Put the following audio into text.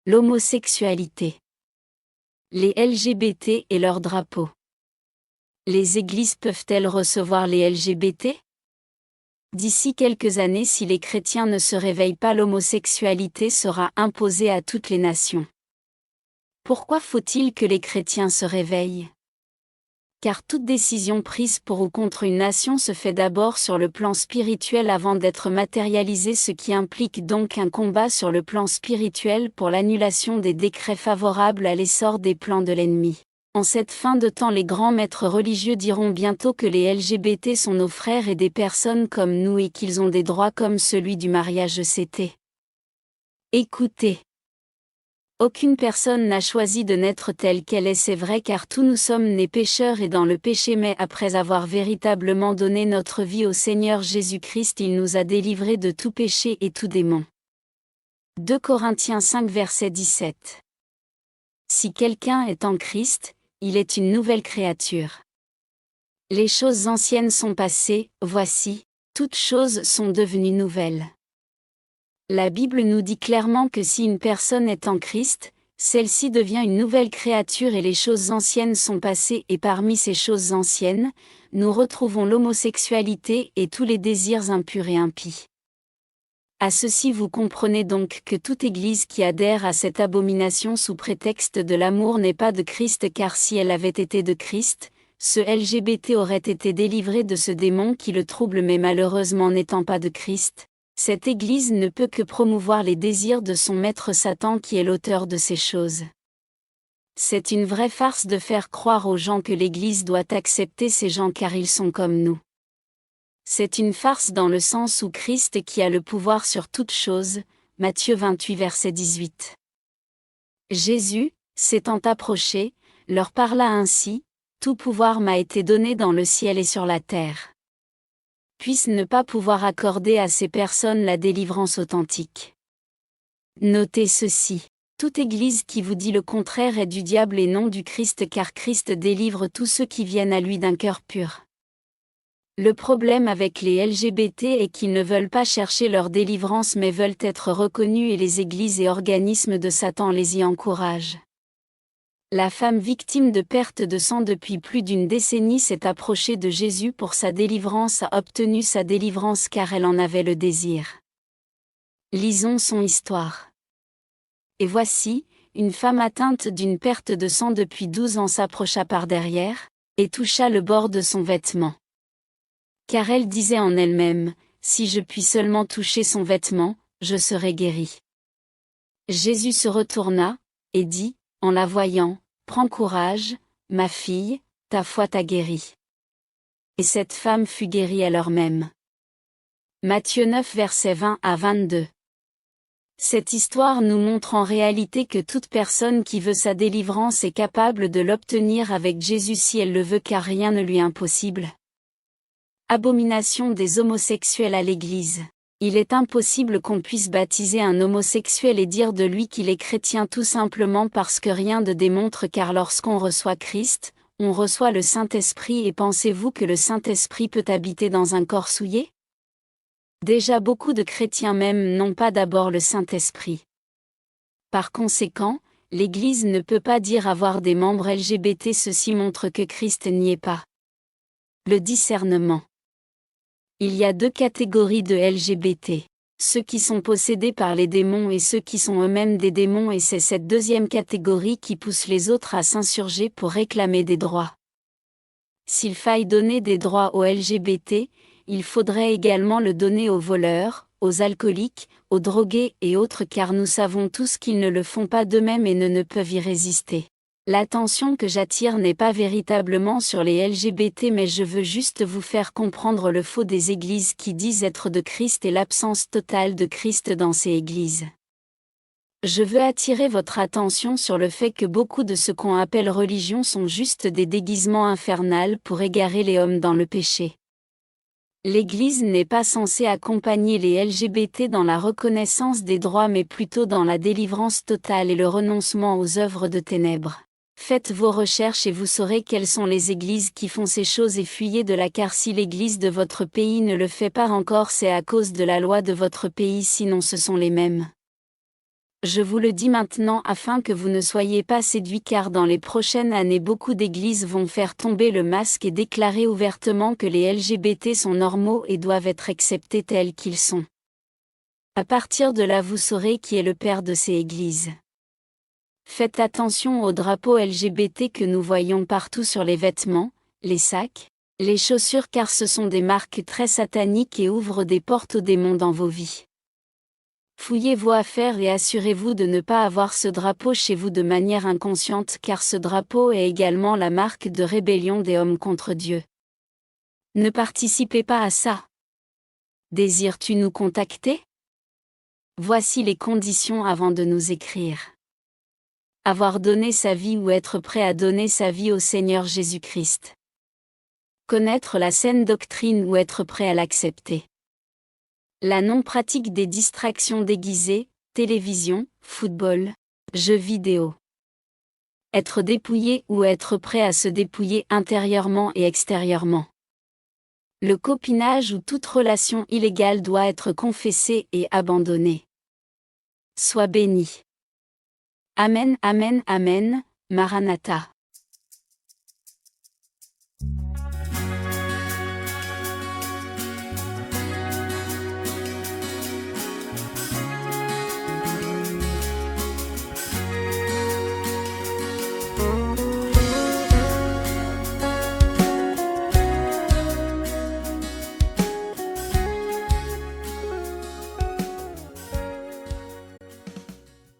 L'homosexualité. Les LGBT et leur drapeau. Les églises peuvent-elles recevoir les LGBT? D'ici quelques années, si les chrétiens ne se réveillent pas, l'homosexualité sera imposée à toutes les nations. Pourquoi faut-il que les chrétiens se réveillent? Car toute décision prise pour ou contre une nation se fait d'abord sur le plan spirituel avant d'être matérialisée, ce qui implique donc un combat sur le plan spirituel pour l'annulation des décrets favorables à l'essor des plans de l'ennemi. En cette fin de temps, les grands maîtres religieux diront bientôt que les LGBT sont nos frères et des personnes comme nous et qu'ils ont des droits comme celui du mariage CT. Écoutez. Aucune personne n'a choisi de naître telle qu'elle est, c'est vrai, car tous nous sommes nés pécheurs et dans le péché, mais après avoir véritablement donné notre vie au Seigneur Jésus-Christ, il nous a délivrés de tout péché et tout démon. 2 Corinthiens 5 verset 17. Si quelqu'un est en Christ, il est une nouvelle créature. Les choses anciennes sont passées, voici, toutes choses sont devenues nouvelles. La Bible nous dit clairement que si une personne est en Christ, celle-ci devient une nouvelle créature et les choses anciennes sont passées, et parmi ces choses anciennes, nous retrouvons l'homosexualité et tous les désirs impurs et impies. À ceci vous comprenez donc que toute Église qui adhère à cette abomination sous prétexte de l'amour n'est pas de Christ, car si elle avait été de Christ, ce LGBT aurait été délivré de ce démon qui le trouble, mais malheureusement n'étant pas de Christ, cette Église ne peut que promouvoir les désirs de son maître Satan qui est l'auteur de ces choses. C'est une vraie farce de faire croire aux gens que l'Église doit accepter ces gens car ils sont comme nous. C'est une farce dans le sens où Christ qui a le pouvoir sur toutes choses, Matthieu 28 verset 18. Jésus, s'étant approché, leur parla ainsi, « Tout pouvoir m'a été donné dans le ciel et sur la terre. » Puisse ne pas pouvoir accorder à ces personnes la délivrance authentique. Notez ceci. Toute Église qui vous dit le contraire est du diable et non du Christ, car Christ délivre tous ceux qui viennent à lui d'un cœur pur. Le problème avec les LGBT est qu'ils ne veulent pas chercher leur délivrance mais veulent être reconnus, et les églises et organismes de Satan les y encouragent. La femme victime de perte de sang depuis plus d'une décennie s'est approchée de Jésus pour sa délivrance, a obtenu sa délivrance car elle en avait le désir. Lisons son histoire. Et voici, une femme atteinte d'une perte de sang depuis 12 ans s'approcha par derrière, et toucha le bord de son vêtement. Car elle disait en elle-même, « Si je puis seulement toucher son vêtement, je serai guérie. » Jésus se retourna, et dit, en la voyant, « Prends courage, ma fille, ta foi t'a guérie. » Et cette femme fut guérie à l'heure même. Matthieu 9 versets 20 à 22. Cette histoire nous montre en réalité que toute personne qui veut sa délivrance est capable de l'obtenir avec Jésus si elle le veut, car rien ne lui est impossible. Abomination des homosexuels à l'Église. Il est impossible qu'on puisse baptiser un homosexuel et dire de lui qu'il est chrétien tout simplement parce que rien ne démontre, car lorsqu'on reçoit Christ, on reçoit le Saint-Esprit, et pensez-vous que le Saint-Esprit peut habiter dans un corps souillé? Déjà beaucoup de chrétiens même n'ont pas d'abord le Saint-Esprit. Par conséquent, l'Église ne peut pas dire avoir des membres LGBT, ceci montre que Christ n'y est pas. Le discernement. Il y a 2 catégories de LGBT. Ceux qui sont possédés par les démons et ceux qui sont eux-mêmes des démons, et c'est cette deuxième catégorie qui pousse les autres à s'insurger pour réclamer des droits. S'il faille donner des droits aux LGBT, il faudrait également le donner aux voleurs, aux alcooliques, aux drogués et autres, car nous savons tous qu'ils ne le font pas d'eux-mêmes et ne peuvent y résister. L'attention que j'attire n'est pas véritablement sur les LGBT, mais je veux juste vous faire comprendre le faux des églises qui disent être de Christ et l'absence totale de Christ dans ces églises. Je veux attirer votre attention sur le fait que beaucoup de ce qu'on appelle religion sont juste des déguisements infernaux pour égarer les hommes dans le péché. L'Église n'est pas censée accompagner les LGBT dans la reconnaissance des droits, mais plutôt dans la délivrance totale et le renoncement aux œuvres de ténèbres. Faites vos recherches et vous saurez quelles sont les églises qui font ces choses, et fuyez de là, car si l'église de votre pays ne le fait pas encore, c'est à cause de la loi de votre pays, sinon ce sont les mêmes. Je vous le dis maintenant afin que vous ne soyez pas séduits car dans les prochaines années beaucoup d'églises vont faire tomber le masque et déclarer ouvertement que les LGBT sont normaux et doivent être acceptés tels qu'ils sont. À partir de là vous saurez qui est le père de ces églises. Faites attention aux drapeaux LGBT que nous voyons partout sur les vêtements, les sacs, les chaussures car ce sont des marques très sataniques et ouvrent des portes aux démons dans vos vies. Fouillez vos affaires et assurez-vous de ne pas avoir ce drapeau chez vous de manière inconsciente car ce drapeau est également la marque de rébellion des hommes contre Dieu. Ne participez pas à ça. Désires-tu nous contacter? Voici les conditions avant de nous écrire. Avoir donné sa vie ou être prêt à donner sa vie au Seigneur Jésus-Christ. Connaître la saine doctrine ou être prêt à l'accepter. La non-pratique des distractions déguisées, télévision, football, jeux vidéo. Être dépouillé ou être prêt à se dépouiller intérieurement et extérieurement. Le copinage ou toute relation illégale doit être confessée et abandonnée. Sois béni. Amen, amen, amen, Maranatha.